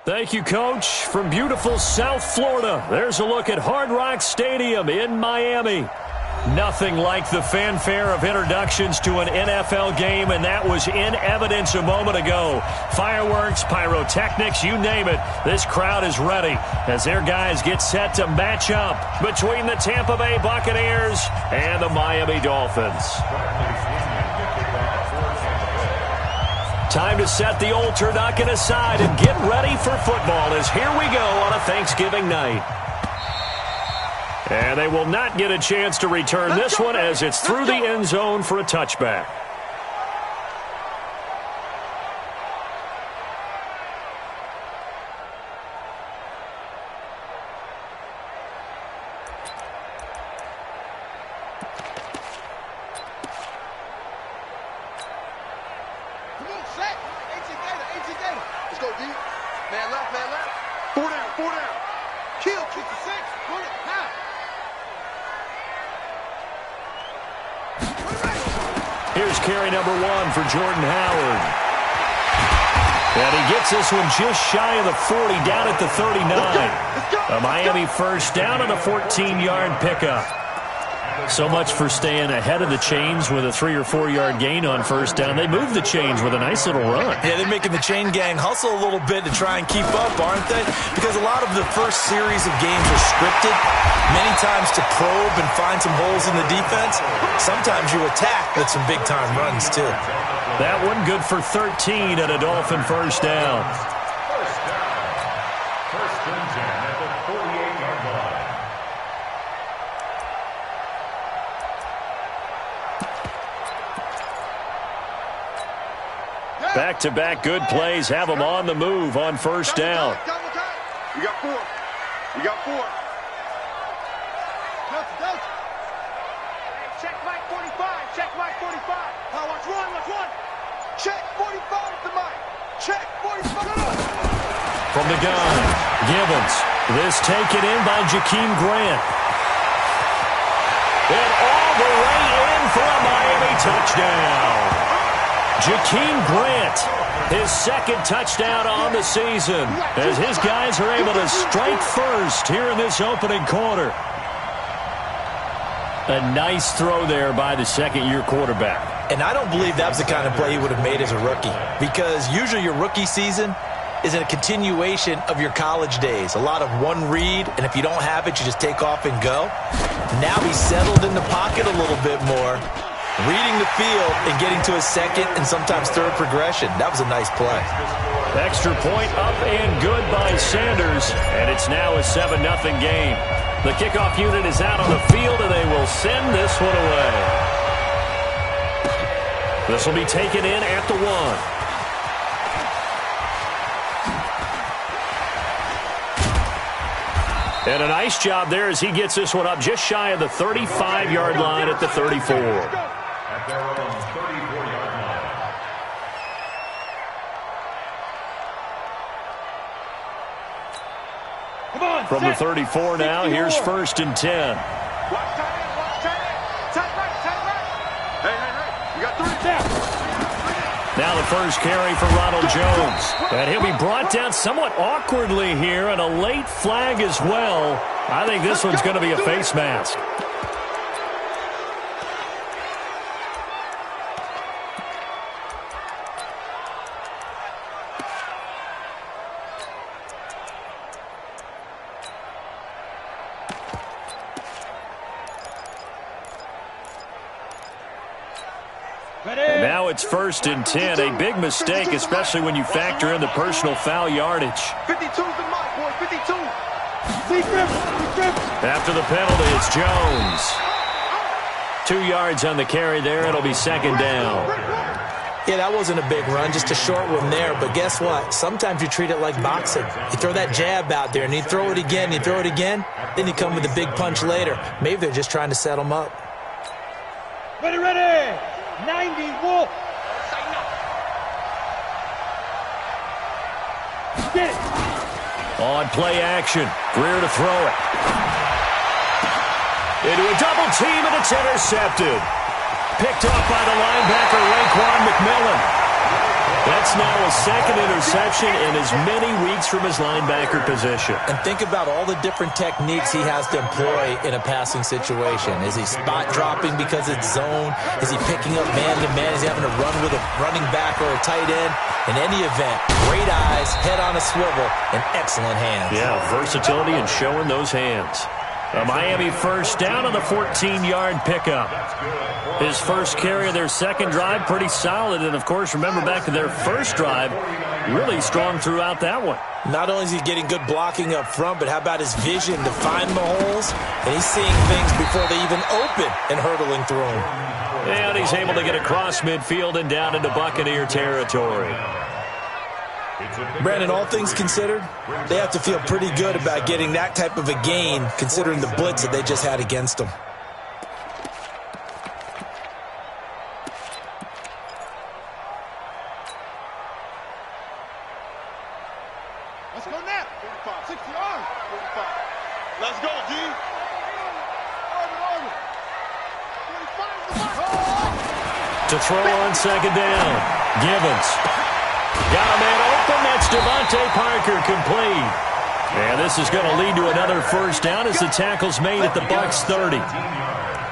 Thank you, Coach. From beautiful South Florida, there's a look at Hard Rock Stadium in Miami. Nothing like the fanfare of introductions to an NFL game, and that was in evidence a moment ago. Fireworks, pyrotechnics, you name it. This crowd is ready as their guys get set to match up between the Tampa Bay Buccaneers and the Miami Dolphins. Time to set the old turducken aside and get ready for football as here we go on a Thanksgiving night. And they will not get a chance to return this one as it's through the end zone for a touchback. Here's carry number 1 for Jordan Howard. And he gets this one just shy of the 40, down at the 39. A Miami first down and a 14-yard pickup. So much for staying ahead of the chains with a 3 or 4 yard gain on first down. They move the chains with a nice little run. Yeah, they're making the chain gang hustle a little bit to try and keep up, aren't they? Because a lot of the first series of games are scripted, many times to probe and find some holes in the defense. Sometimes you attack with some big-time runs, too. That one good for 13 at a Dolphin first down. First and 10 at the 48-yard line. Back-to-back good plays have them on the move on first down. You got 4. You got 4. Check Mike 45. Check Mike 45. Watch one. Check 45 to Mike. Check 45. From the gun, Gibbons. This taken in by Jakeem Grant. And all the way in for a Miami touchdown. Jakeem Grant, his second touchdown on the season, as his guys are able to strike first here in this opening quarter. A nice throw there by the second-year quarterback. And I don't believe that was the kind of play he would have made as a rookie, because usually your rookie season is a continuation of your college days. A lot of one read, and if you don't have it, you just take off and go. Now he's settled in the pocket a little bit more, reading the field and getting to his second and sometimes third progression. That was a nice play. Extra point up and good by Sanders, and it's now a 7-0 game. The kickoff unit is out on the field, and they will send this one away. This will be taken in at the 1. And a nice job there as he gets this one up just shy of the 35-yard line at the 34. At their own 34-yard line. From the 34 now, here's first and 10. Watch tight end. Tight right. Hey. You got 3 down. Now the first carry for Ronald Jones. And he'll be brought down somewhat awkwardly here, and a late flag as well. I think this one's going to be a face mask. Now it's first and 10. A big mistake, especially when you factor in the personal foul yardage. 52's the mark, boy. 52. After the penalty, it's Jones. 2 yards on the carry there. It'll be second down. Yeah, that wasn't a big run, just a short one there. But guess what? Sometimes you treat it like boxing. You throw that jab out there, and you throw it again, then you come with a big punch later. Maybe they're just trying to set them up. Ready. 90, Wolf. Get it. On play action. Greer to throw it. Into a double team, and it's intercepted. Picked up by the linebacker, Raekwon McMillan. That's now a second interception in as many weeks from his linebacker position. And think about all the different techniques he has to employ in a passing situation. Is he spot dropping because it's zone? Is he picking up man-to-man? Is he having to run with a running back or a tight end? In any event, great eyes, head on a swivel, and excellent hands. Yeah, versatility and showing those hands. A Miami first down on the 14-yard pickup. His first carry of their second drive, pretty solid. And, of course, remember back to their first drive, really strong throughout that one. Not only is he getting good blocking up front, but how about his vision to find the holes? And he's seeing things before they even open and hurtling through them. And he's able to get across midfield and down into Buccaneer territory. Brandon, all things considered, they have to feel pretty good about getting that type of a gain, considering the blitz that they just had against them. Let's go now. 45, 60 on. 45. Let's go, G. Over. 45 To throw on second down. Gibbons. Got a man open. That's Devontae Parker complete. And this is going to lead to another first down as the tackle's made at the Bucs 30.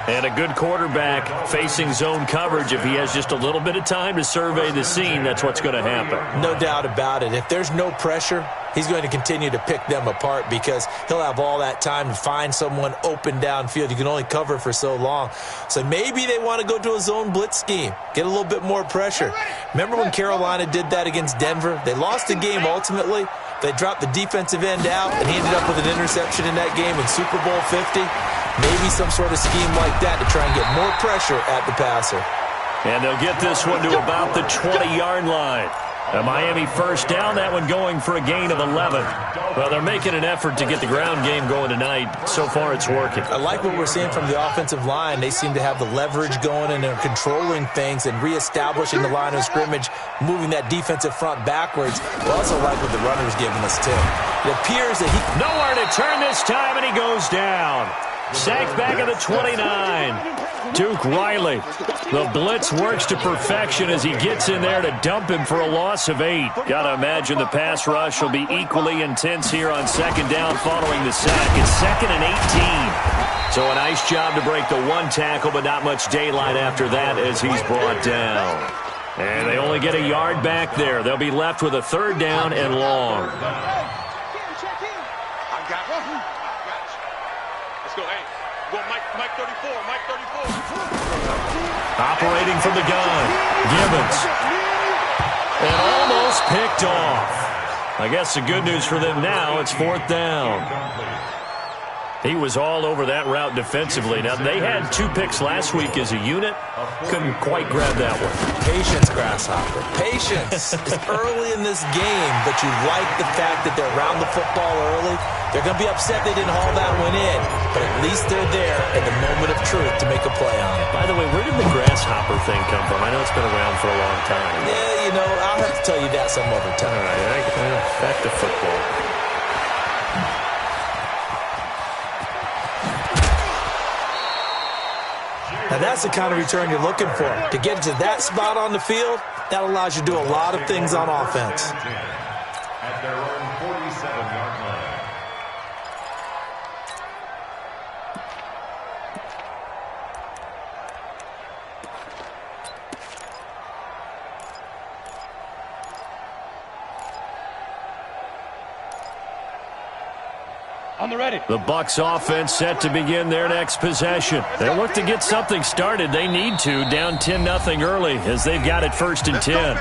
And a good quarterback facing zone coverage. If he has just a little bit of time to survey the scene, that's what's going to happen. No doubt about it. If there's no pressure, he's going to continue to pick them apart because he'll have all that time to find someone open downfield. You can only cover for so long. So maybe they want to go to a zone blitz scheme, get a little bit more pressure. Remember when Carolina did that against Denver? They lost the game ultimately. They dropped the defensive end out, and he ended up with an interception in that game in Super Bowl 50. Maybe some sort of scheme like that to try and get more pressure at the passer. And they'll get this one to about the 20-yard line. A Miami first down, that one going for a gain of 11. Well, they're making an effort to get the ground game going tonight. So far, it's working. I like what we're seeing from the offensive line. They seem to have the leverage going, and they're controlling things and reestablishing the line of scrimmage, moving that defensive front backwards. I also like what the runner's giving us, too. It appears that he... Nowhere to turn this time, and he goes down. Sacked back at the 29. Duke Riley. The blitz works to perfection as he gets in there to dump him for a loss of 8. Got to imagine the pass rush will be equally intense here on second down following the sack. It's 2nd and 18. So a nice job to break the one tackle, but not much daylight after that as he's brought down. And they only get a yard back there. They'll be left with a third down and long. Mike 34, Mike 34. Operating from the gun, Gibbons. And almost picked off. I guess the good news for them now, it's 4th down. He was all over that route defensively. Now, they had 2 picks last week as a unit. Couldn't quite grab that one. Patience, Grasshopper. Patience. It's early in this game, but you like the fact that they're around the football early. They're going to be upset they didn't haul that one in, but at least they're there at the moment of truth to make a play on it. By the way, where did the Grasshopper thing come from? I know it's been around for a long time. Yeah, you know, I'll have to tell you that some other time. All right, back to football. Now, that's the kind of return you're looking for. To get to that spot on the field, that allows you to do a lot of things on offense. At their own 47-yard line. On the ready. The Bucs offense set to begin their next possession. They look to get something started. They need to, down 10-0 early as they've got it 1st and 10.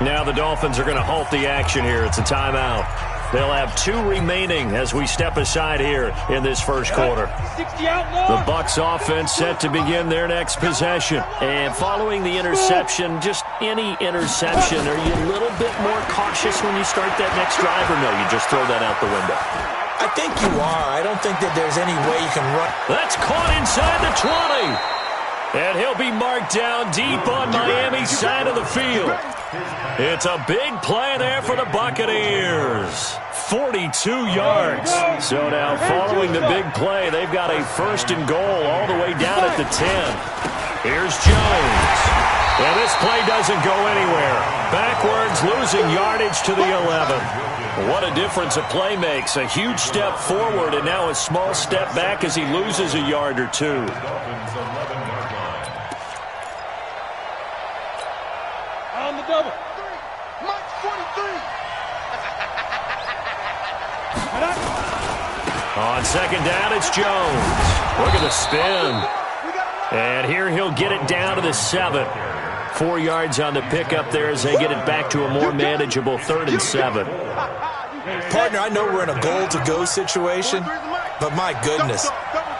Now the Dolphins are going to halt the action here. It's a timeout. They'll have 2 remaining as we step aside here in this first quarter. 60 out The long. Bucs offense set to begin their next possession. And following the interception, just any interception, are you a little bit more cautious when you start that next drive, or no, you just throw that out the window? I think you are. I don't think that there's any way you can run. That's caught inside the 20. And he'll be marked down deep on Miami's side of the field. It's a big play there for the Buccaneers. 42 yards. So now following the big play, they've got a 1st and goal all the way down at the 10. Here's Jones. And this play doesn't go anywhere. Backwards, losing yardage to the 11. What a difference a play makes. A huge step forward and now a small step back as he loses a yard or two. On the double. Mike's 43. On second down, it's Jones. Look at the spin. And here he'll get it down to the 7. 4 yards on the pickup there as they get it back to a more manageable 3rd and 7. Partner, I know we're in a goal-to-go situation, but my goodness,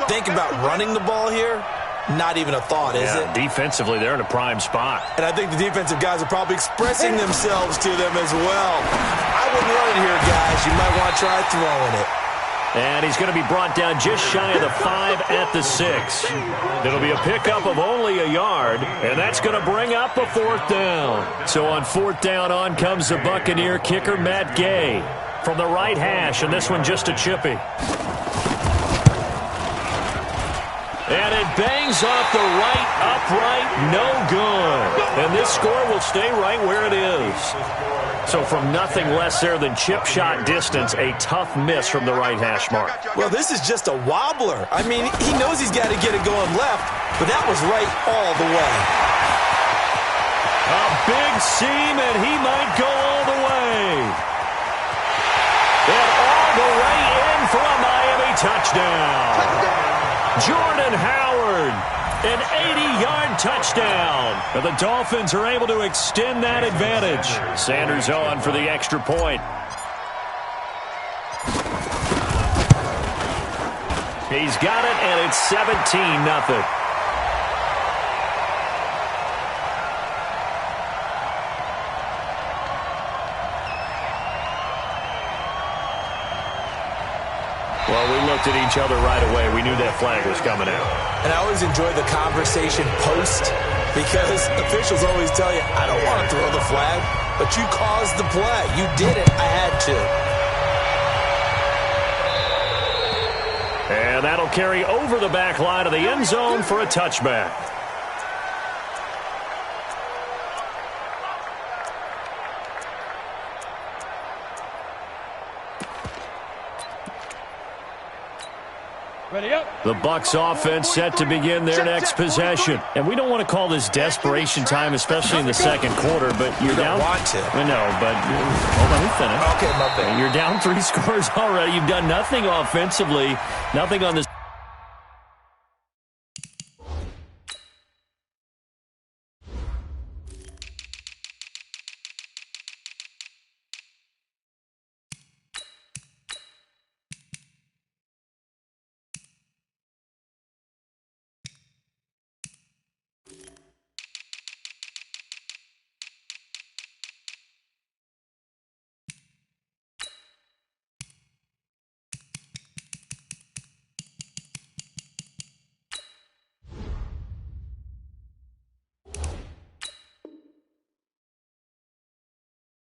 think about running the ball here. Not even a thought, is it? Defensively, they're in a prime spot. And I think the defensive guys are probably expressing themselves to them as well. I wouldn't run it here, guys. You might want to try throwing it. And he's going to be brought down just shy of the 5 at the 6. It'll be a pickup of only a yard, and that's going to bring up a 4th down. So on 4th down, on comes the Buccaneer kicker, Matt Gay, from the right hash, and this one just a chippy. And it bangs off the right upright, no good. And this score will stay right where it is. So from nothing less there than chip shot distance, a tough miss from the right hash mark. Well, this is just a wobbler. I mean, he knows he's got to get it going left, but that was right all the way. A big seam, and he might go all the way. And all the way in for a Miami touchdown. Jordan Howard, an 80-yard touchdown. And the Dolphins are able to extend that advantage. Sanders on for the extra point. He's got it, and it's 17-0. Well, we looked at each other right away. We knew that flag was coming out. And I always enjoy the conversation post because officials always tell you, I don't want to throw the flag, but you caused the play. You did it. I had to. And that'll carry over the back line of the end zone for a touchback. Ready up. The Bucs offense set to begin their next possession. And we don't want to call this desperation time, especially in the second quarter, but you're down. Want to. I know, but hold on, let me finish. Okay, my bad. You're down 3 scores already. You've done nothing offensively, nothing on this.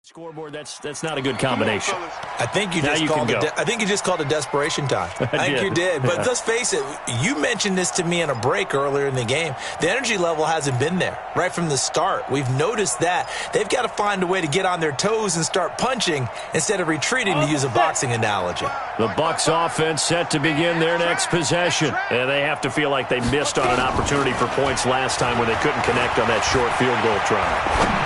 Scoreboard, that's not a good combination. I think you just called it desperation time. I think you did. But let's face it, you mentioned this to me in a break earlier in the game. The energy level hasn't been there right from the start. We've noticed that. They've got to find a way to get on their toes and start punching instead of retreating, to use a boxing analogy. The Bucs offense set to begin their next possession. And they have to feel like they missed on an opportunity for points last time when they couldn't connect on that short field goal try.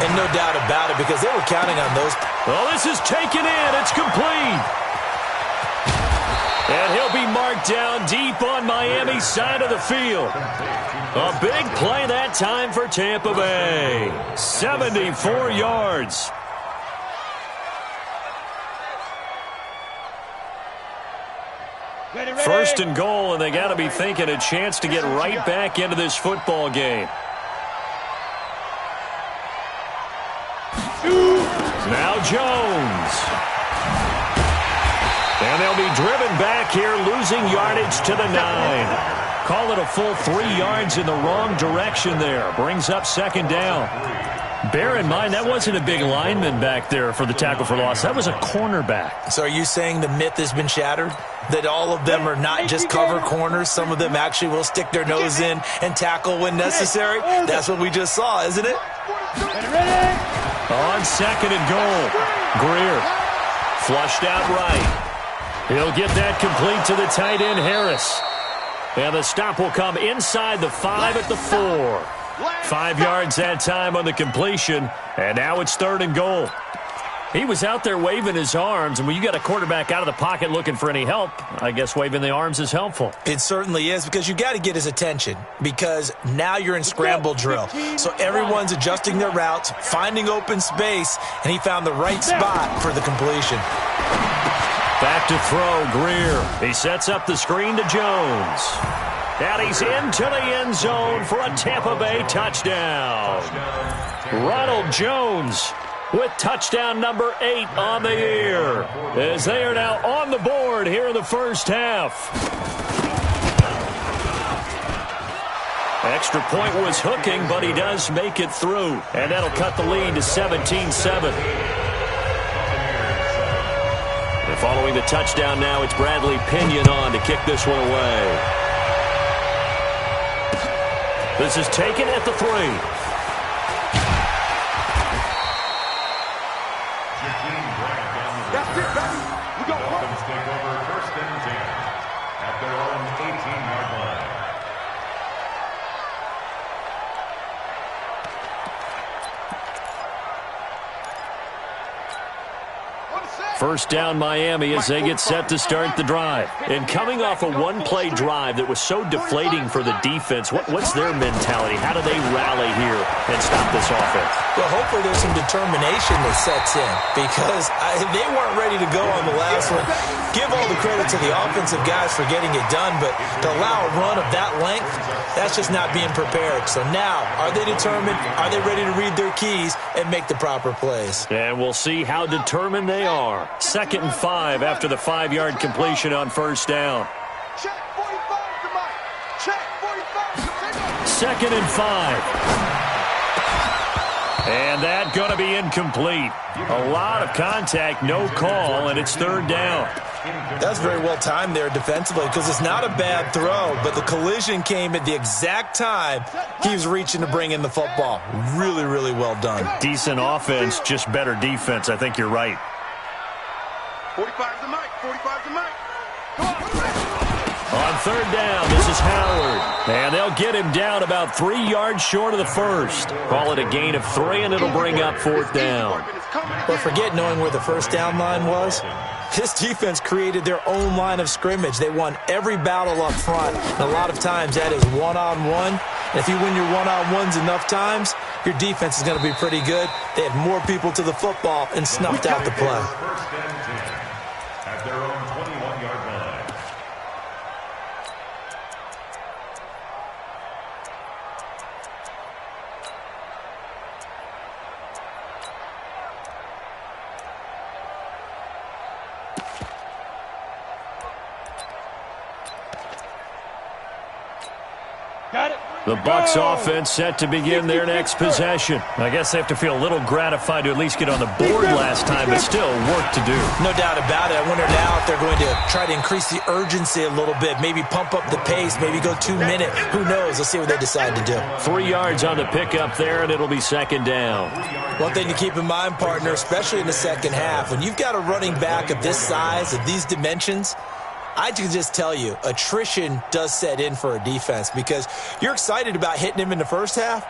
And no doubt about it, because they were counting on those. Well, this is taken in. It's complete. And he'll be marked down deep on Miami's side of the field. A big play that time for Tampa Bay. 74 yards. Ready. 1st and goal, and they got to be thinking a chance to get right back into this football game. Now Jones. And they'll be driven back here, losing yardage to the 9. Call it a full 3 yards in the wrong direction there. Brings up 2nd down. Bear in mind, that wasn't a big lineman back there for the tackle for loss. That was a cornerback. So are you saying the myth has been shattered? That all of them are not just cover corners? Some of them actually will stick their nose in and tackle when necessary? That's what we just saw, isn't it? On 2nd and goal, Greer flushed out right. He'll get that complete to the tight end, Harris. And the stop will come inside the 5 at the 4. 5 yards that time on the completion, and now it's 3rd and goal. He was out there waving his arms, and when you got a quarterback out of the pocket looking for any help, I guess waving the arms is helpful. It certainly is, because you got to get his attention, because now you're in scramble drill. So everyone's adjusting their routes, finding open space, and he found the right spot for the completion. Back to throw, Greer. He sets up the screen to Jones. And he's into the end zone for a Tampa Bay touchdown. Ronald Jones with touchdown number 8 on the year, as they are now on the board here in the first half. Extra point was hooking, but he does make it through. And that'll cut the lead to 17-7. And following the touchdown now, it's Bradley Pinion on to kick this one away. This is taken at the 3. That's it, baby. We go. Dolphins take over 1st and 10 at their own 18-yard line. First down Miami as they get set to start the drive. And coming off a one-play drive that was so deflating for the defense, what's their mentality? How do they rally here and stop this offense? Well, hopefully there's some determination that sets in, because they weren't ready to go on the last one. Give all the credit to the offensive guys for getting it done, but to allow a run of that length, that's just not being prepared. So now, are they determined? Are they ready to read their keys and make the proper plays? And we'll see how determined they are. 2nd and 5 after the 5-yard completion on first down. Check 45 to Mike. Check 45. 2nd and 5. And that going to be incomplete. A lot of contact, no call, and it's 3rd down. That's very well timed there defensively, because it's not a bad throw, but the collision came at the exact time he was reaching to bring in the football. Really, really well done. Decent offense, just better defense. I think you're right. 45 to Mike. 45 to Mike. Come on. On 3rd down, this is Howard. And they'll get him down about 3 yards short of the first. Call it a gain of 3, and it'll bring up 4th down. But forget knowing where the first down line was. This defense created their own line of scrimmage. They won every battle up front. And a lot of times that is one-on-one. And if you win your one-on-ones enough times, your defense is going to be pretty good. They had more people to the football and snuffed out the play. 1st and 10 at their own 21-yard line. Got it. The Bucs offense set to begin their next possession. I guess they have to feel a little gratified to at least get on the board last time, but still work to do. No doubt about it. I wonder now if they're going to try to increase the urgency a little bit, maybe pump up the pace, maybe go 2 minutes. Who knows? Let's see what they decide to do. 3 yards on the pickup there, and it'll be 2nd down. One thing to keep in mind, partner, especially in the second half, when you've got a running back of this size, of these dimensions, I can just tell you, attrition does set in for a defense, because you're excited about hitting him in the first half.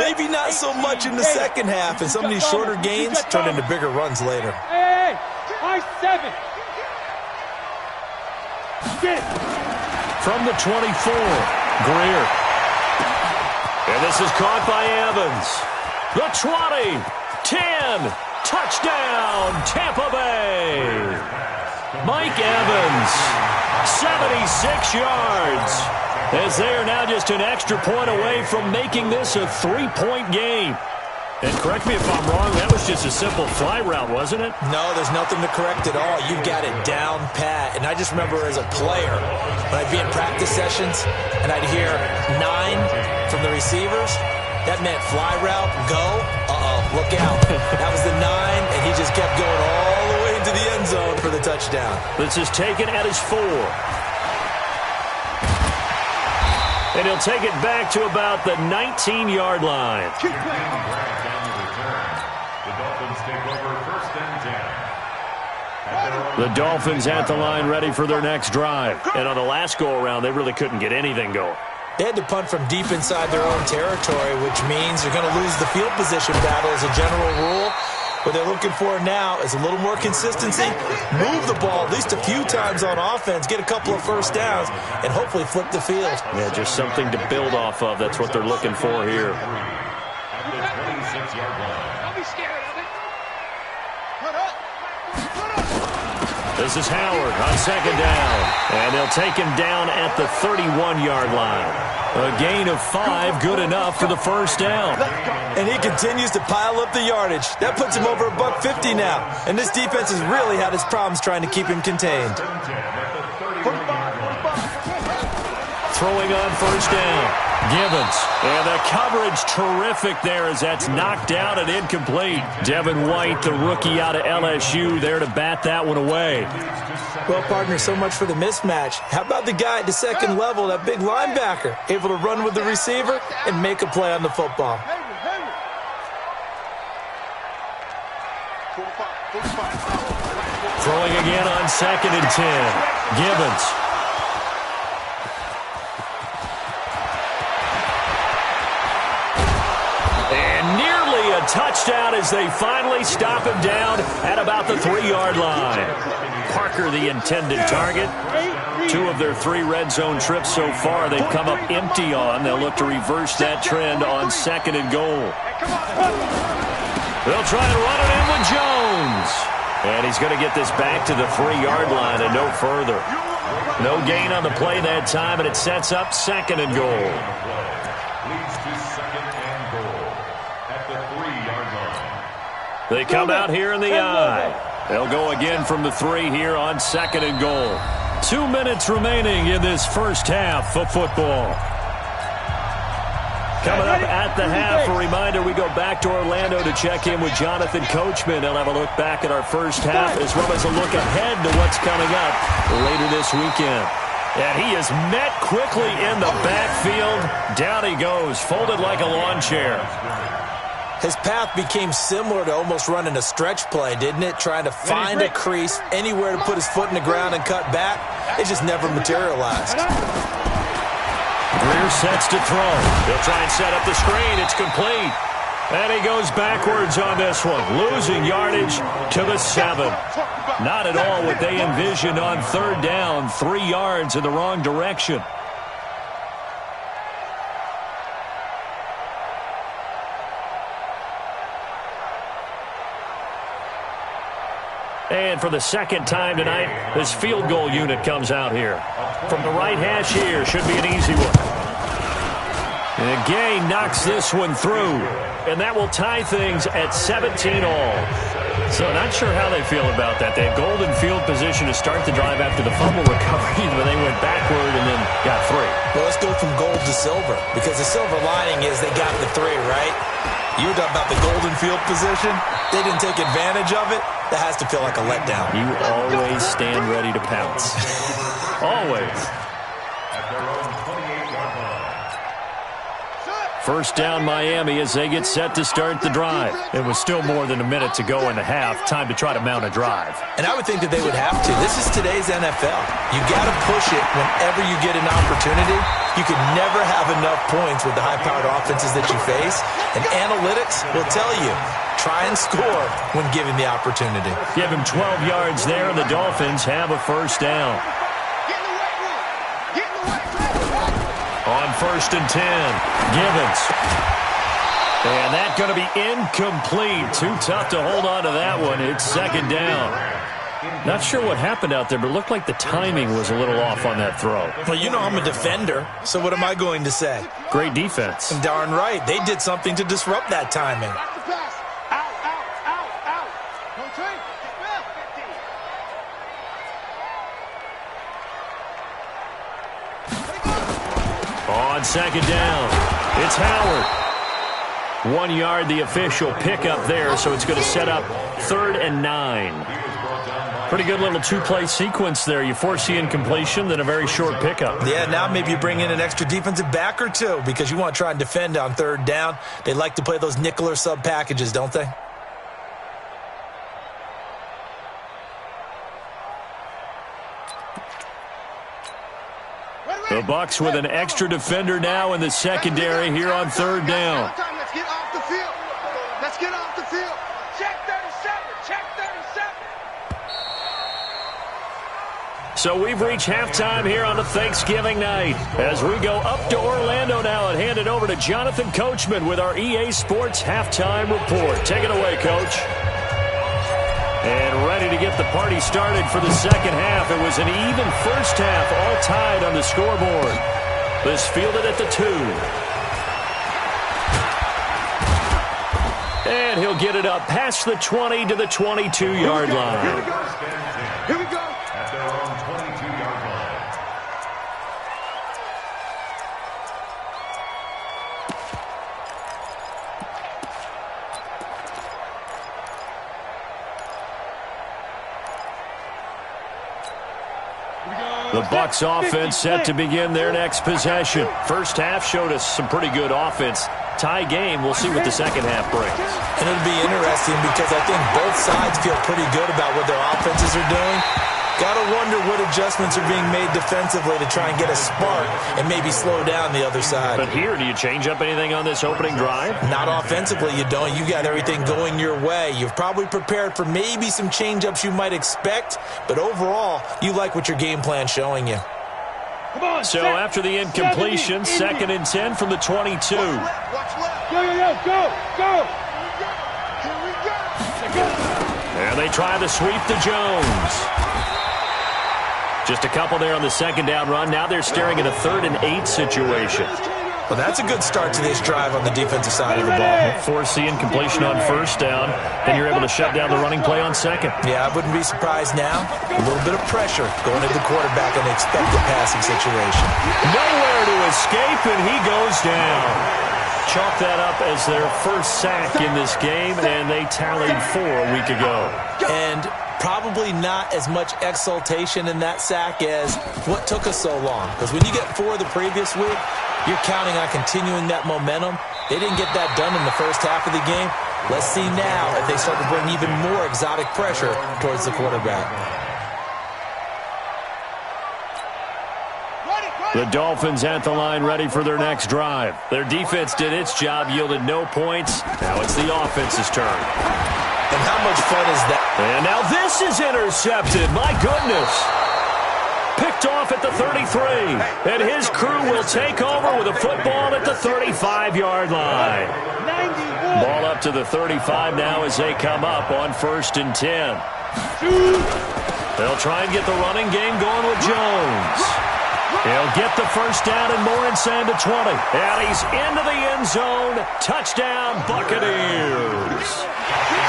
Maybe not so much in the second half, and some of these shorter gains turn into bigger runs later. Hey, I-7. From the 24, Greer. And this is caught by Evans. The 20, 10, touchdown, Tampa Bay. Mike Evans, 76 yards, as they are now just an extra point away from making this a 3-point game. And correct me if I'm wrong, that was just a simple fly route, wasn't it? No, there's nothing to correct at all. You've got it down pat. And I just remember as a player, when I'd be in practice sessions and I'd hear 9 from the receivers, That meant fly route, go. Look out. That was the 9, and he just kept going all the way into the end zone for the touchdown. This is taken at his 4. And he'll take it back to about the 19-yard line. The Dolphins take over 1st and 10. The Dolphins at the line ready for their next drive. And on the last go-around, they really couldn't get anything going. They had to punt from deep inside their own territory, which means you're going to lose the field position battle as a general rule. What they're looking for now is a little more consistency, move the ball at least a few times on offense, get a couple of first downs, and hopefully flip the field. Yeah, just something to build off of. That's what they're looking for here. At the 26-yard line. Don't be scared of it. Put up. This is Howard on 2nd down. And they'll take him down at the 31-yard line. A gain of 5, good enough for the first down. And he continues to pile up the yardage. That puts him over $150 now. And this defense has really had its problems trying to keep him contained. Throwing on 1st down. Gibbons. And the coverage terrific there as that's knocked out and incomplete. Devin White, the rookie out of LSU, there to bat that one away. Well, partner, so much for the mismatch. How about the guy at the second level, that big linebacker, able to run with the receiver and make a play on the football? Throwing again on 2nd and 10. Gibbons. And nearly a touchdown as they finally stop him down at about the 3-yard line. Parker, the intended target. 2 of their 3 red zone trips so far they've come up empty on. They'll look to reverse that trend on 2nd and goal. They'll try and run it in with Jones. And he's going to get this back to the 3-yard line and no further. No gain on the play that time, and it sets up 2nd and goal. Leads to 2nd and goal at the 3-yard line. They come out here in the I. They'll go again from the 3 here on 2nd and goal. 2 minutes remaining in this first half of football. Coming up at the half, a reminder, we go back to Orlando to check in with Jonathan Coachman. He'll have a look back at our first half as well as a look ahead to what's coming up later this weekend. And he is met quickly in the backfield. Down he goes, folded like a lawn chair. His path became similar to almost running a stretch play, didn't it? Trying to find a crease, anywhere to put his foot in the ground and cut back. It just never materialized. Greer sets to throw. He'll try and set up the screen. It's complete. And he goes backwards on this one, losing yardage to the 7. Not at all what they envisioned on 3rd down, 3 yards in the wrong direction. And for the 2nd time tonight, this field goal unit comes out here. From the right hash here, should be an easy one. And Gay knocks this one through. And that will tie things at 17 all. So not sure how they feel about that. They had golden field position to start the drive after the fumble recovery, but they went backward and then got 3. Well, let's go from gold to silver, because the silver lining is they got the 3, right? You were talking about the golden field position. They didn't take advantage of it. That has to feel like a letdown. You always stand ready to pounce. Always. At their own 28-yard line. First down Miami as they get set to start the drive. It was still more than a minute to go in the half. Time to try to mount a drive. And I would think that they would have to. This is today's NFL. You got to push it whenever you get an opportunity. You can never have enough points with the high-powered offenses that you face. And analytics will tell you, try and score when given the opportunity. Give him 12 yards there, and the Dolphins have a first down. On 1st and 10, Gibbons. And that's going to be incomplete. Too tough to hold on to that one. It's 2nd down. Not sure what happened out there, but it looked like the timing was a little off on that throw. Well, you know I'm a defender, so what am I going to say? Great defense. And darn right, they did something to disrupt that timing. On 2nd down, it's Howard. 1 yard, the official pickup there, so it's going to set up 3rd and 9. Pretty good little two-play sequence there. You force the incompletion, then a very short pickup. Yeah, now maybe you bring in an extra defensive back or two because you want to try and defend on 3rd down. They like to play those nickel or sub packages, don't they? The Bucs with an extra defender now in the secondary here on 3rd down. Let's get off the field. Let's get off the field. Check 37. Check 37. So we've reached halftime here on a Thanksgiving night as we go up to Orlando now and hand it over to Jonathan Coachman with our EA Sports Halftime Report. Take it away, Coach. And ready to get the party started for the second half. It was an even first half, all tied on the scoreboard. This fielded at the 2. And he'll get it up past the 20 to the 22-yard line. Here we go. Here we go. At their own 22-yard line. The Bucs offense set to begin their next possession. First half showed us some pretty good offense. Tie game. We'll see what the second half brings. And it'll be interesting because I think both sides feel pretty good about what their offenses are doing. Gotta wonder what adjustments are being made defensively to try and get a spark and maybe slow down the other side. But here, do you change up anything on this opening drive? Not offensively, you don't. You got everything going your way. You've probably prepared for maybe some change-ups you might expect, but overall, you like what your game plan's showing you. Come on. So after the incompletion, 2nd and 10 from the 22. Watch left. Go. Here we go. And they try to sweep to Jones. Just a couple there on the second down run. Now they're staring at a 3rd and 8 situation. Well, that's a good start to this drive on the defensive side of the ball. Force the incompletion on 1st down, then you're able to shut down the running play on 2nd. Yeah, I wouldn't be surprised now. A little bit of pressure going to the quarterback in an expected passing situation. Nowhere to escape, and he goes down. Chalk that up as their first sack in this game, and they tallied 4 a week ago. And probably not as much exultation in that sack as what took us so long. Because when you get 4 the previous week, you're counting on continuing that momentum. They didn't get that done in the first half of the game. Let's see now if they start to bring even more exotic pressure towards the quarterback. The Dolphins at the line ready for their next drive. Their defense did its job, yielded no points. Now it's the offense's turn. And how much fun is that? And now this is intercepted. My goodness. Picked off at the 33. And his crew will take over with a football at the 35-yard line. Ball up to the 35 now as they come up on 1st and 10. They'll try and get the running game going with Jones. He'll get the first down and more inside the 20. And he's into the end zone. Touchdown, Buccaneers.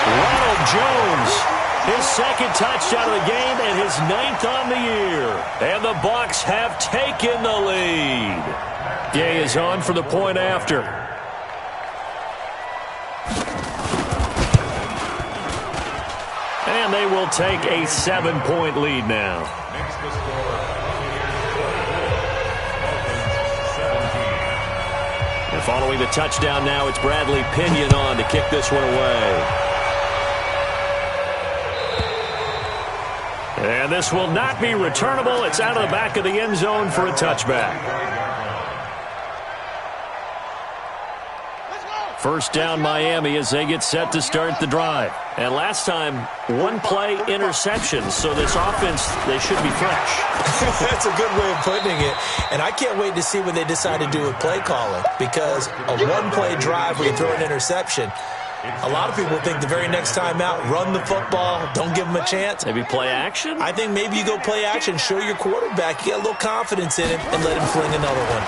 Ronald Jones, his 2nd touchdown of the game and his 9th on the year. And the Bucs have taken the lead. Gay is on for the point after. And they will take a 7-point lead now. Makes the score. And following the touchdown now, it's Bradley Pinion on to kick this one away. And this will not be returnable. It's out of the back of the end zone for a touchback. First down Miami as they get set to start the drive. And last time, 1-play interception. So this offense, they should be fresh. That's a good way of putting it. And I can't wait to see what they decide to do with play calling. Because a 1-play drive where you throw an interception, a lot of people think the very next time out, run the football, don't give them a chance. Maybe play action? I think maybe you go play action, show your quarterback, you get a little confidence in him, and let him fling another one.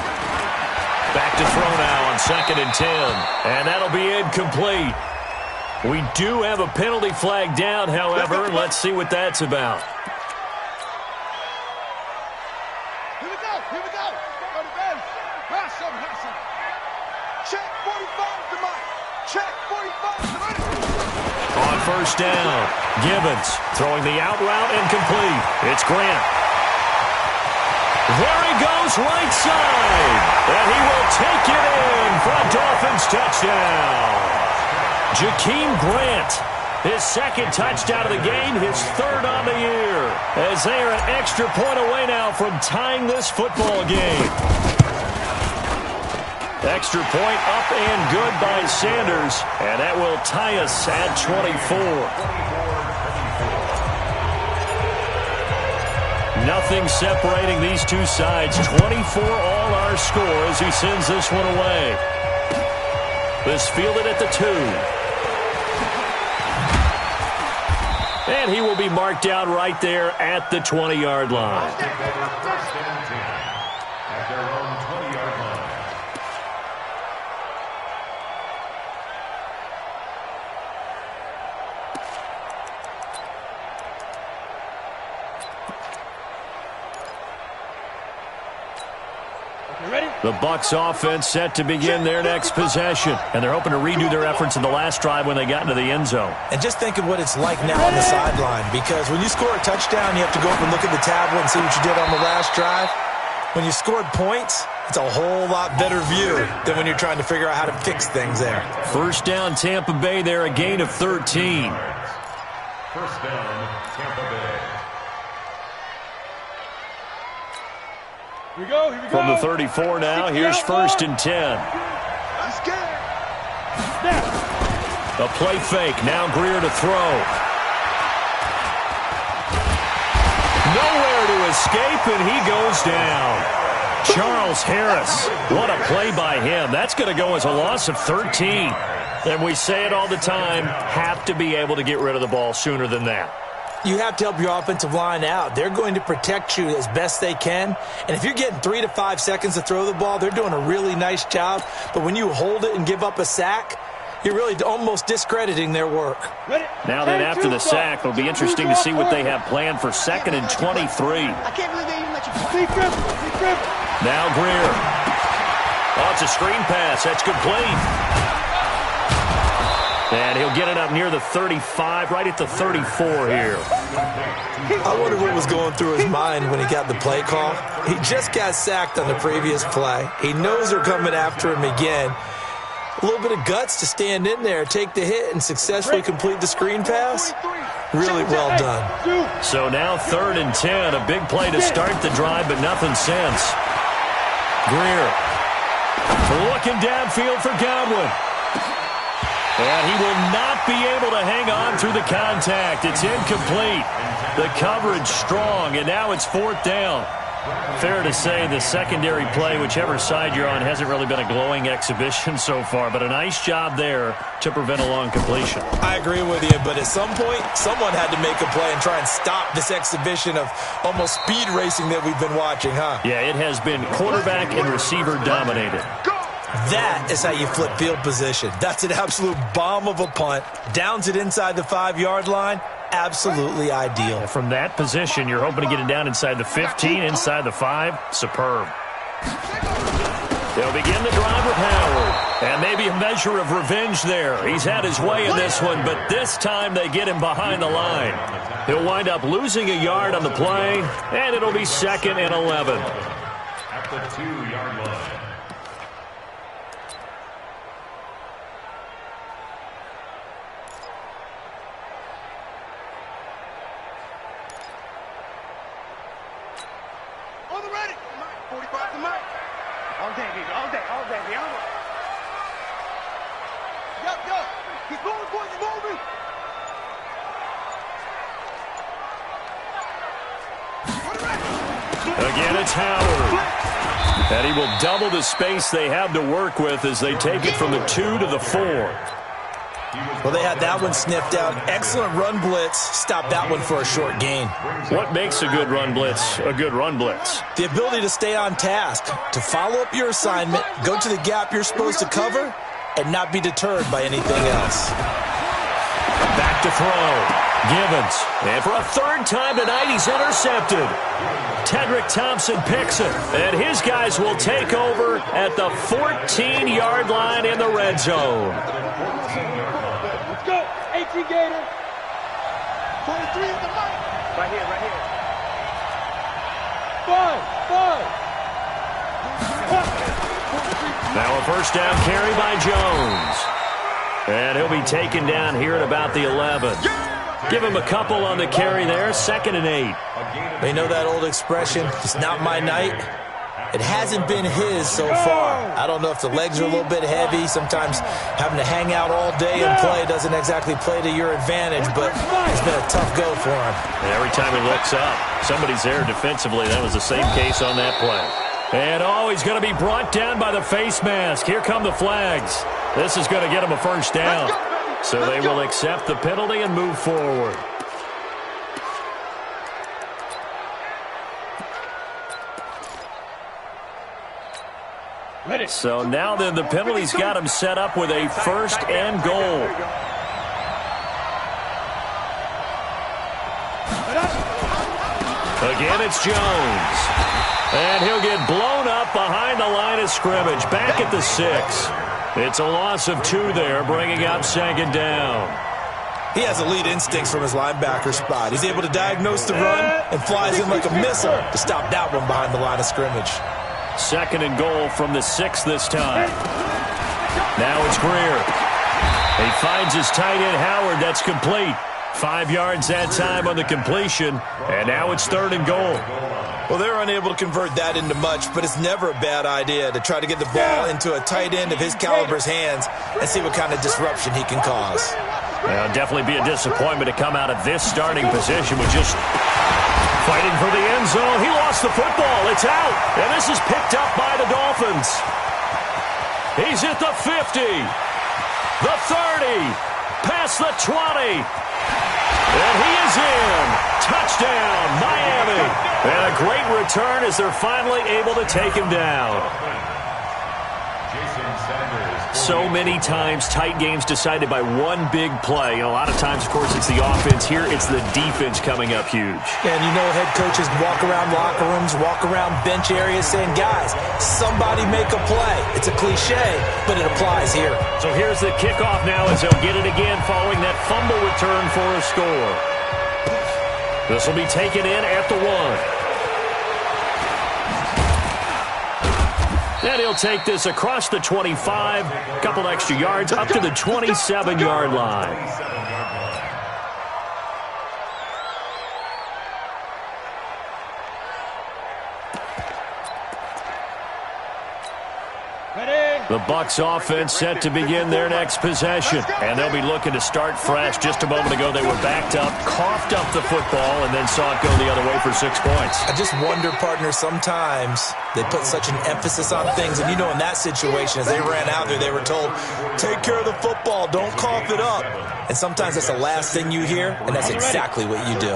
Back to throw now on 2nd and 10. And that'll be incomplete. We do have a penalty flag down, however. Let's see what that's about. Here we go. Go to base. Pass him. Check 45 to Mike. Check 45. On first down, Gibbons throwing the out route and complete. It's Grant. There he goes, right side. And he will take it in for a Dolphins touchdown. Jakeem Grant, his second touchdown of the game, his third on the year, as they are an extra point away now from tying this football game. Extra point up and good by Sanders, and that will tie us at 24. Nothing separating these two sides. 24 all our score as he sends this one away. This fielded at the 2. And he will be marked out right there at the 20-yard line. At their own 20-yard line. The Bucs offense set to begin their next possession, and they're hoping to redo their efforts in the last drive when they got into the end zone. And just think of what it's like now on the sideline, because when you score a touchdown, you have to go up and look at the tablet and see what you did on the last drive. When you scored points, it's a whole lot better view than when you're trying to figure out how to fix things there. First down, Tampa Bay there, a gain of 13. First down, Tampa Bay. Here we go. From the 34 now, here's first and 10. I'm scared. A play fake, now Greer to throw. Nowhere to escape, and he goes down. Charles Harris, what a play by him. That's going to go as a loss of 13. And we say it all the time, have to be able to get rid of the ball sooner than that. You have to help your offensive line out. They're going to protect you as best they can. And if you're getting 3 to 5 seconds to throw the ball, they're doing a really nice job. But when you hold it and give up a sack, you're really almost discrediting their work. Now then, after the sack, it'll be interesting to see what they have planned for second and 23. I can't believe they even let you speak grip. Now Greer. Oh, it's a screen pass. That's complete. And he'll get it up near the 35, right at the 34 here. I wonder what was going through his mind when he got the play call. He just got sacked on the previous play. He knows they're coming after him again. A little bit of guts to stand in there, take the hit, and successfully complete the screen pass. Really well done. So now 3rd and 10, a big play to start the drive, but nothing since. Greer looking downfield for Godwin. And he will not be able to hang on through the contact. It's incomplete. The coverage strong, and now it's 4th down. Fair to say the secondary play, whichever side you're on, hasn't really been a glowing exhibition so far, but a nice job there to prevent a long completion. I agree with you, but at some point, someone had to make a play and try and stop this exhibition of almost speed racing that we've been watching, huh? Yeah, it has been quarterback and receiver dominated. That is how you flip field position. That's an absolute bomb of a punt. Downs it inside the 5-yard line. Absolutely ideal. From that position, you're hoping to get it down inside the 15, inside the 5. Superb. They'll begin the drive with Howard. And maybe a measure of revenge there. He's had his way in this one, but this time they get him behind the line. He'll wind up losing a yard on the play, and it'll be 2nd and 11. At the 2-yard line. On the ready. 45 to Mike. All day, baby. All day. Yup. He's moving, boys. He's moving. Again, it's Howard. And he will double the space they have to work with as they take it from the 2 to the 4. Well, they had that one sniffed out. Excellent run blitz. Stop that one for a short gain. What makes a good run blitz a good run blitz? The ability to stay on task, to follow up your assignment, go to the gap you're supposed to cover, and not be deterred by anything else. Back to throw. Givens. And for a third time tonight, he's intercepted. Tedrick Thompson picks it. And his guys will take over at the 14-yard line in the red zone. Let's go. 18 Gator. 23 at the mic. Right here, right here. 5. Now a first down carry by Jones. And he'll be taken down here at about the 11. Give him a couple on the carry there. 2nd and 8. They know that old expression, it's not my night. It hasn't been his so far. I don't know if the legs are a little bit heavy. Sometimes having to hang out all day and play doesn't exactly play to your advantage, but it's been a tough go for him. And every time he looks up, somebody's there defensively. That was the same case on that play. And he's going to be brought down by the face mask. Here come the flags. This is going to get him a first down. So they will accept the penalty and move forward. So now then the penalty's got him set up with a 1st and goal. Again, it's Jones. And he'll get blown up behind the line of scrimmage. Back at the 6. It's a loss of 2 there, bringing up 2nd down. He has elite instincts from his linebacker spot. He's able to diagnose the run and flies in like a missile to stop that one behind the line of scrimmage. 2nd and goal from the 6 this time. Now it's Greer. He finds his tight end Howard. That's complete. 5 yards that time on the completion. And now it's 3rd and goal. Well, they're unable to convert that into much, but it's never a bad idea to try to get the ball into a tight end of his caliber's hands and see what kind of disruption he can cause. Well, definitely be a disappointment to come out of this starting position with just fighting for the end zone. He lost the football. It's out. And this is picked up by the Dolphins. He's at the 50, the 30, past the 20. And he is in. Touchdown, Miami. And a great return as they're finally able to take him down. So many times tight games decided by one big play. A lot of times, of course, it's the offense. Here, it's the defense coming up huge. And you know head coaches walk around locker rooms, walk around bench areas saying, guys, somebody make a play. It's a cliche, but it applies here. So here's the kickoff now as they'll get it again following that fumble return for a score. This will be taken in at the 1. And he'll take this across the 25, a couple extra yards, up to the 27-yard line. The Bucs offense set to begin their next possession. And they'll be looking to start fresh. Just a moment ago, they were backed up, coughed up the football, and then saw it go the other way for 6 points. I just wonder, partner, sometimes they put such an emphasis on things. And, you know, in that situation, as they ran out there, they were told, take care of the football, don't cough it up. And sometimes that's the last thing you hear, and that's exactly what you do.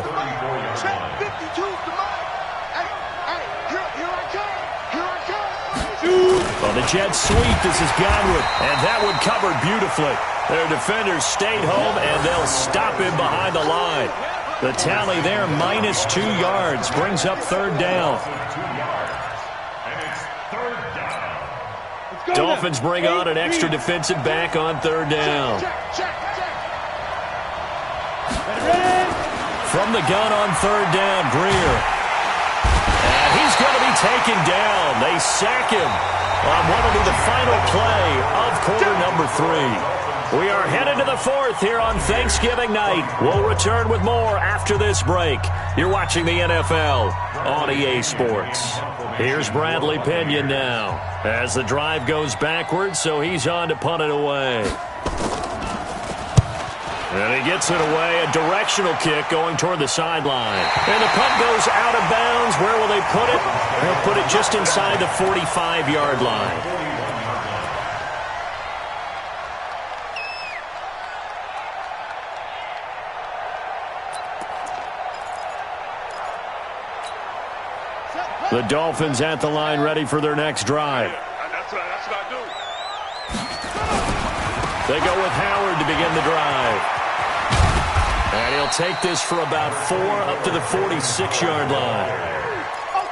Well, the jet sweep, this is Godwin, and that one covered beautifully. Their defenders stayed home, and they'll stop him behind the line. The tally there, minus 2 yards, brings up 3rd down. Dolphins bring on an extra defensive back on 3rd down. From the gun on 3rd down, Greer. And he's going to be taken down. They sack him on what will be the final play of quarter number 3. We are headed to the 4th here on Thanksgiving night. We'll return with more after this break. You're watching the NFL on EA Sports. Here's Bradley Pinion now as the drive goes backwards, so he's on to punt it away. And he gets it away, a directional kick going toward the sideline. And the punt goes out of bounds. Where will they put it? They'll put it just inside the 45-yard line. The Dolphins at the line ready for their next drive. That's what I do. They go with Howard to begin the drive. And he'll take this for about 4 up to the 46-yard line.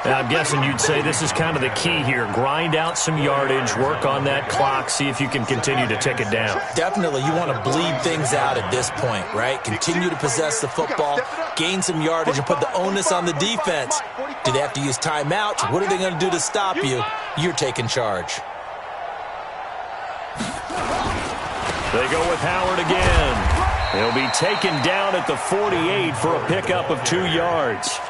Now, I'm guessing you'd say this is kind of the key here. Grind out some yardage, work on that clock, see if you can continue to tick it down. Definitely, you want to bleed things out at this point, right? Continue to possess the football, gain some yardage, and put the onus on the defense. Do they have to use timeouts? What are they going to do to stop you? You're taking charge. They go with Howard again. He'll be taken down at the 48 for a pickup of 2 yards.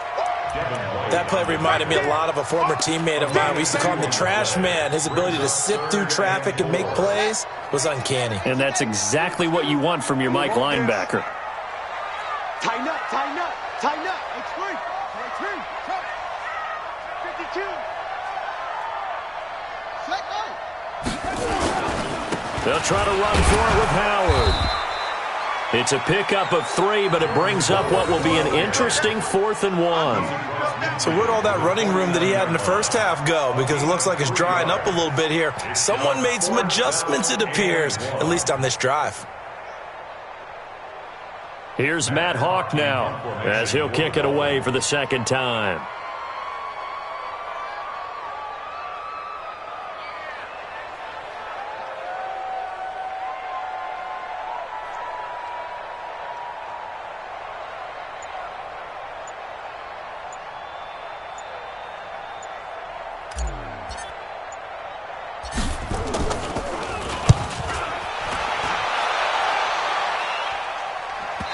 That play reminded me a lot of a former teammate of mine. We used to call him the trash man. His ability to sift through traffic and make plays was uncanny. And that's exactly what you want from your Mike linebacker. Tighten up, tighten up, tighten up. It's free. 52. They'll try to run for it with Howard. It's a pickup of 3, but it brings up what will be an interesting 4th and 1. So where'd all that running room that he had in the first half go? Because it looks like it's drying up a little bit here. Someone made some adjustments, it appears, at least on this drive. Here's Matt Hawk now, as he'll kick it away for the 2nd time.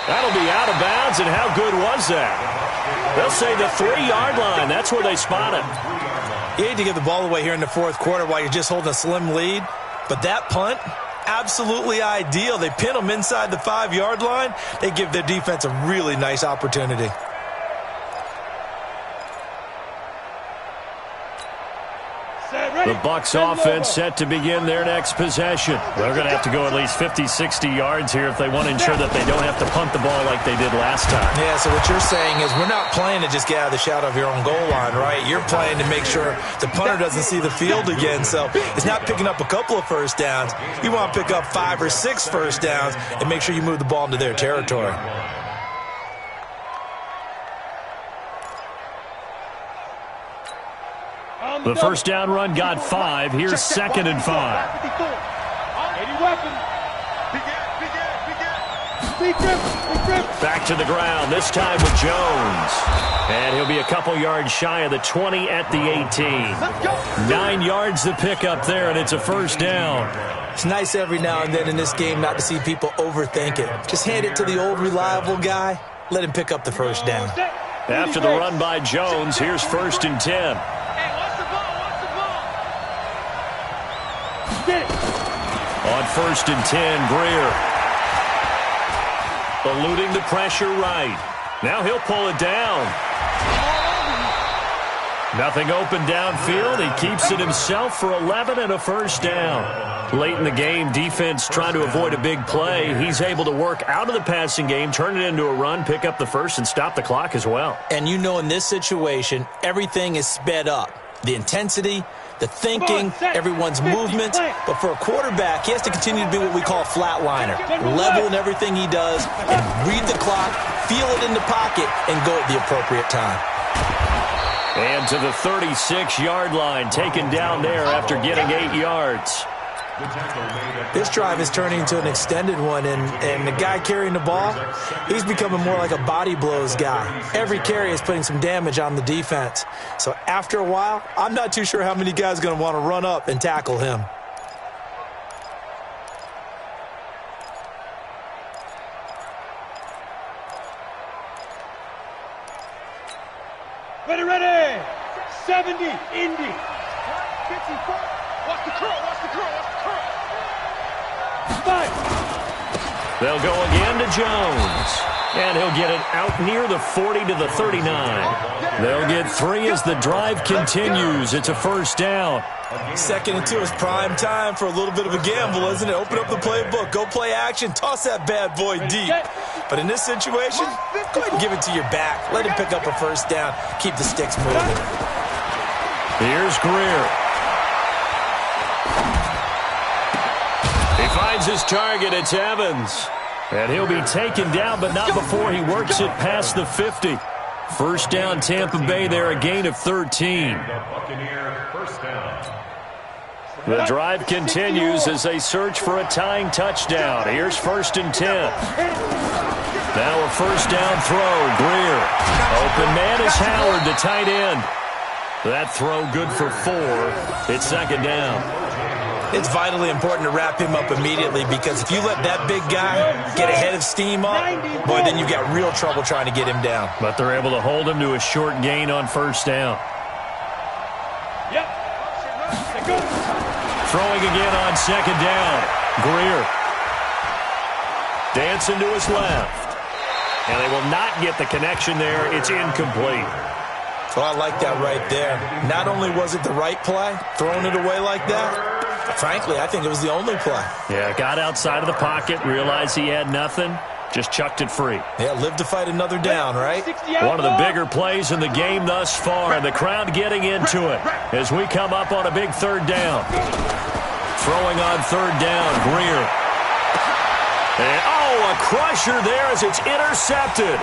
That'll be out of bounds, and how good was that? They'll say the 3-yard line. That's where they spot him. You hate to give the ball away here in the 4th quarter while you're just holding a slim lead, but that punt, absolutely ideal. They pin them inside the 5-yard line. They give their defense a really nice opportunity. The Bucs offense set to begin their next possession. They're going to have to go at least 50, 60 yards here if they want to ensure that they don't have to punt the ball like they did last time. Yeah, so what you're saying is we're not playing to just get out of the shadow of your own goal line, right? You're playing to make sure the punter doesn't see the field again. So it's not picking up a couple of first downs. You want to pick up 5 or 6 first downs and make sure you move the ball into their territory. The first down run got 5. Here's 2nd and 5. Back to the ground, this time with Jones. And he'll be a couple yards shy of the 20 at the 18. 9 yards to pick up there, and it's a first down. It's nice every now and then in this game not to see people overthink it. Just hand it to the old reliable guy. Let him pick up the first down. After the run by Jones, here's 1st and 10. On 1st and 10, Greer. Eluding the pressure right. Now he'll pull it down. Nothing open downfield. He keeps it himself for 11 and a first down. Late in the game, defense trying to avoid a big play. He's able to work out of the passing game, turn it into a run, pick up the first, and stop the clock as well. And you know in this situation, everything is sped up. The intensity, the thinking, everyone's movement. But for a quarterback, he has to continue to be what we call a flatliner. Level in everything he does and read the clock, feel it in the pocket, and go at the appropriate time. And to the 36-yard line, taken down there after getting 8 yards. This drive is turning into an extended one, and the guy carrying the ball, he's becoming more like a body blows guy. Every carry is putting some damage on the defense. So after a while, I'm not too sure how many guys are going to want to run up and tackle him. Ready. 70, Indy. 54. Watch the curl, watch the curl, watch the curl. 5. They'll go again to Jones. And he'll get it out near the 40 to the 39. They'll get 3 as the drive continues. It's a first down. 2nd and 2 is prime time for a little bit of a gamble, isn't it? Open up the playbook, go play action, toss that bad boy deep. But in this situation, go ahead and give it to your back. Let him pick up a first down. Keep the sticks moving. Here's Greer. He finds his target. It's Evans. And he'll be taken down, but not before he works it past the 50. First down, Tampa Bay there, a gain of 13. The drive continues as they search for a tying touchdown. Here's 1st and 10. Now a first down throw, Greer. Open man is Howard, the tight end. That throw good for 4. It's 2nd down. It's vitally important to wrap him up immediately because if you let that big guy get ahead of steam up, boy, then you've got real trouble trying to get him down. But they're able to hold him to a short gain on 1st down. Throwing again on 2nd down. Greer. Dancing to his left. And they will not get the connection there. It's incomplete. So I like that right there. Not only was it the right play, throwing it away like that, frankly, I think it was the only play. Yeah, got outside of the pocket, realized he had nothing, just chucked it free. Yeah, live to fight another down, right? One of the bigger plays in the game thus far, and the crowd getting into it as we come up on a big 3rd down. Throwing on 3rd down, Greer. And, a crusher there as it's intercepted.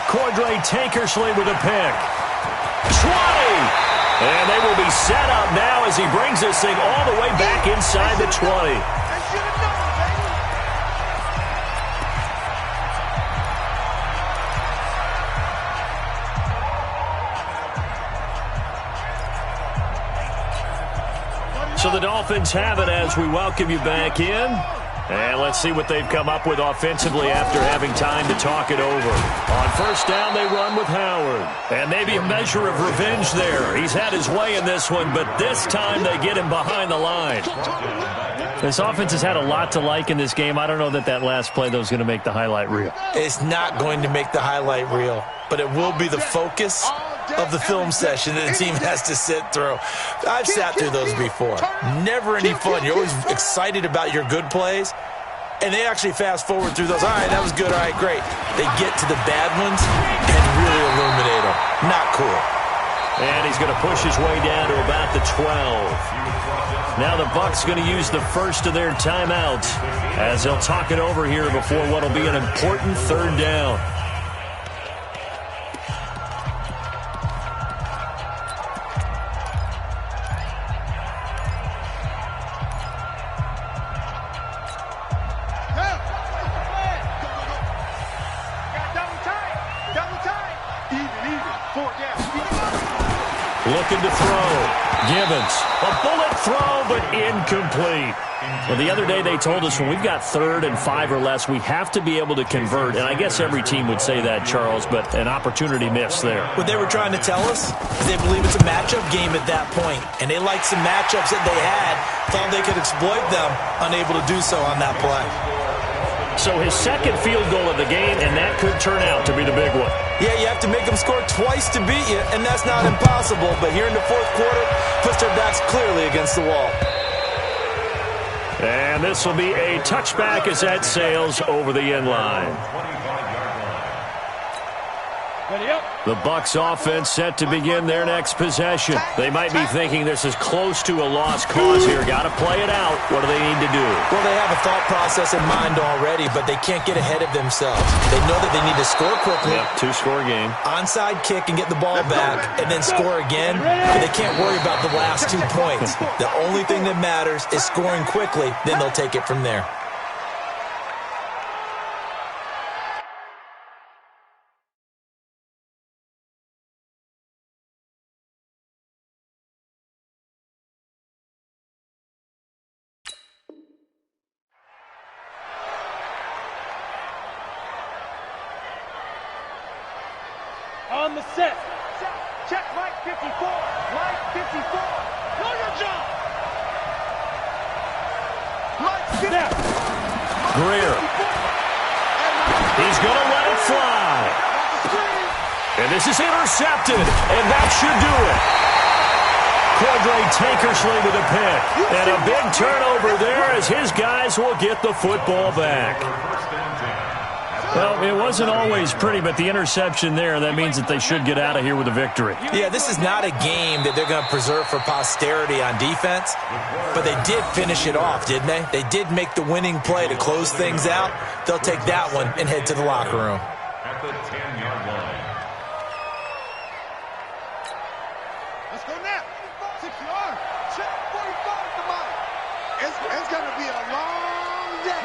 Cordray Tankersley with a pick. 20! And they will be set up now as he brings this thing all the way back inside the 20. So the Dolphins have it as we welcome you back in. And let's see what they've come up with offensively after having time to talk it over. On 1st down, they run with Howard. And maybe a measure of revenge there. He's had his way in this one, but this time they get him behind the line. This offense has had a lot to like in this game. I don't know that last play, though, is going to make the highlight reel. It's not going to make the highlight reel, but it will be the focus of the film session that the team has to sit through. I've sat through those before. Never any fun. You're always excited about your good plays, and they actually fast forward through those. All right, that was good. All right, great. They get to the bad ones and really illuminate them. Not cool. And he's going to push his way down to about the 12. Now the Bucs going to use the first of their timeouts as they'll talk it over here before what will be an important 3rd down. Looking to throw. Gibbons. A bullet throw, but incomplete. Well, the other day they told us when we've got 3rd and 5 or less, we have to be able to convert. And I guess every team would say that, Charles, but an opportunity missed there. What they were trying to tell us is they believe it's a matchup game at that point. And they liked some matchups that they had, thought they could exploit them, unable to do so on that play. So his 2nd field goal of the game, and that could turn out to be the big one. Yeah, you have to make them score twice to beat you, and that's not impossible. But here in the 4th quarter, puts their backs clearly against the wall. And this will be a touchback as that sails over the end line. The Bucs offense set to begin their next possession. They might be thinking this is close to a lost cause here. Got to play it out. What do they need to do? Well, they have a thought process in mind already, but they can't get ahead of themselves. They know that they need to score quickly. Yep, 2-score game. Onside kick and get the ball back, and then score again. But they can't worry about the last 2 points. The only thing that matters is scoring quickly. Then they'll take it from there. On the set. Check Mike 54. Mike 54. Know your job. Mike 50. Greer. He's going to let it fly. And this is intercepted. And that should do it. Cordray Tankersley with a pick. And a big turnover there as his guys will get the football back. Well, it wasn't always pretty, but the interception there, that means that they should get out of here with a victory. Yeah, this is not a game that they're going to preserve for posterity on defense, but they did finish it off, didn't they? They did make the winning play to close things out. They'll take that one and head to the locker room. At the 10-yard line. Let's go now. 6 yards. Check 45 at the bottom. It's going to be a long day.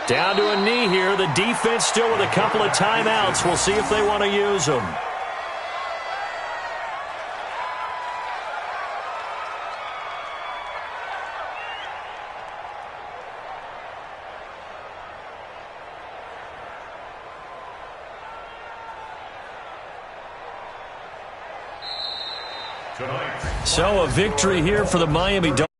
Down to a knee here. The defense still with a couple of timeouts. We'll see if they want to use them. So a victory here for the Miami Dolphins.